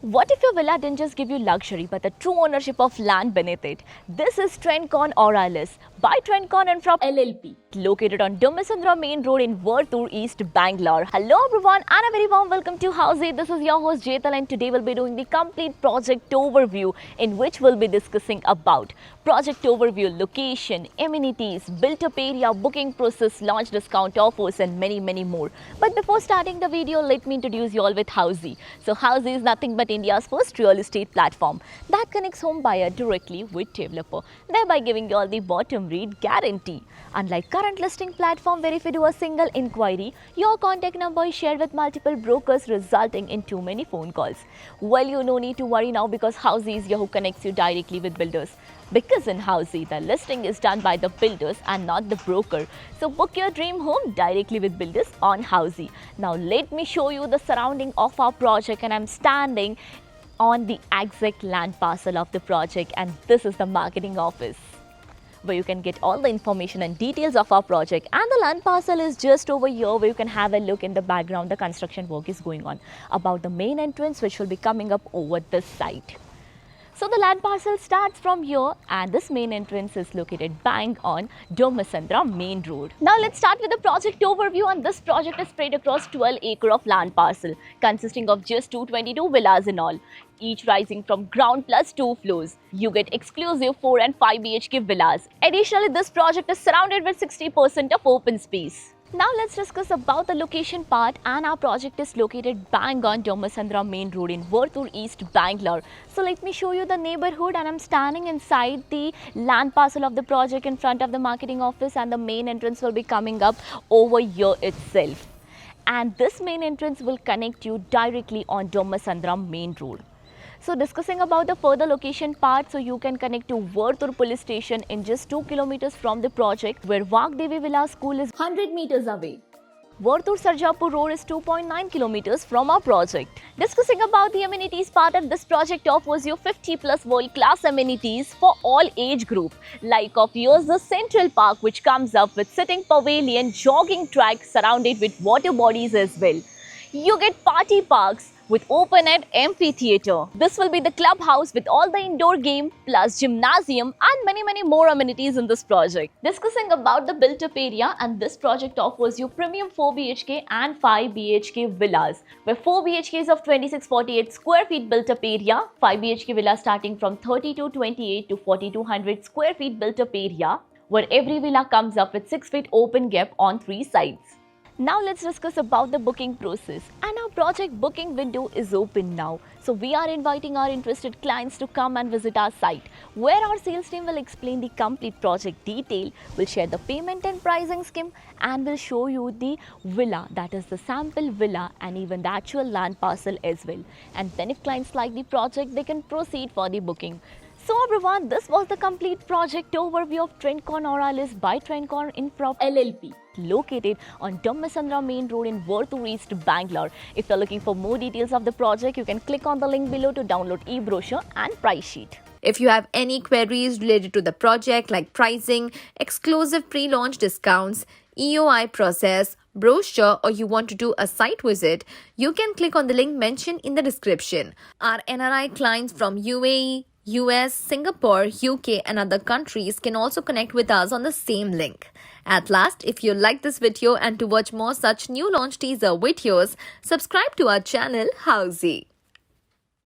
What if your villa didn't just give you luxury but the true ownership of land beneath it? This is Trendcon Auralis by Trendcon Infra LLP, located on Domasandra Main Road in Vertur, East Bangalore. Hello everyone and a very warm welcome to Housey. This is your host Jetal and today we'll be doing the complete project overview in which we'll be discussing about project overview, location, amenities, built-up area, booking process, launch discount offers and many more. But before starting the video, let me introduce you all with Housey. So Housey is nothing but India's first real estate platform that connects home buyer directly with developer, thereby giving you all the bottom read guarantee. Unlike current listing platform where if you do a single inquiry, your contact number is shared with multiple brokers resulting in too many phone calls. Well, you no need to worry now because Housey is here who connects you directly with builders. Because in Housey, the listing is done by the builders and not the broker. So book your dream home directly with builders on Housey. Now let me show you the surrounding of our project and I'm standing on the exact land parcel of the project and this is the marketing office, where you can get all the information and details of our project, and the land parcel is just over here where you can have a look. In the background the construction work is going on about the main entrance which will be coming up over this site. So the land parcel starts from here and this main entrance is located bang on Domasandra Main Road. Now let's start with the project overview, and this project is spread across 12 acres of land parcel consisting of just 222 villas in all, each rising from ground plus 2 floors. You get exclusive 4 and 5 BHK villas. Additionally, this project is surrounded with 60% of open space. Now let's discuss about the location part, and our project is located bang on Domasandra Main Road in Vertur, East Bangalore. So let me show you the neighborhood, and I'm standing inside the land parcel of the project in front of the marketing office, and the main entrance will be coming up over here itself. And this main entrance will connect you directly on Domasandra Main Road. So discussing about the further location part, so you can connect to Vertur police station in just 2 kilometers from the project, where Vagdevi Villa school is 100 meters away. Vertur Sarjapur road is 2.9 kilometers from our project. Discussing about the amenities part of this project offers you 50 plus world class amenities for all age group. Like of yours the Central Park which comes up with sitting pavilion, jogging track surrounded with water bodies as well. You get party parks with open-air amphitheatre. This will be the clubhouse with all the indoor game plus gymnasium and many more amenities in this project. Discussing about the built-up area, and this project offers you premium 4 BHK and 5 BHK villas, where 4 BHKs of 2648 square feet built-up area, 5 BHK villas starting from 3228 to 4200 square feet built-up area, where every villa comes up with 6 feet open gap on 3 sides. Now let's discuss about the booking process, and our project booking window is open now. So we are inviting our interested clients to come and visit our site, where our sales team will explain the complete project detail, will share the payment and pricing scheme, and will show you the villa, that is the sample villa, and even the actual land parcel as well. And then if clients like the project, they can proceed for the booking. So everyone, this was the complete project overview of Trendcon Auralis by Trendcon Infra LLP, located on Domasandra Main Road in Vertur, East Bangalore. If you're looking for more details of the project, you can click on the link below to download e-brochure and price sheet. If you have any queries related to the project like pricing, exclusive pre-launch discounts, EOI process, brochure, or you want to do a site visit, you can click on the link mentioned in the description. Our NRI clients from UAE, US, Singapore, UK and other countries can also connect with us on the same link. At last, if you like this video and to watch more such new launch teaser videos, subscribe to our channel Housey.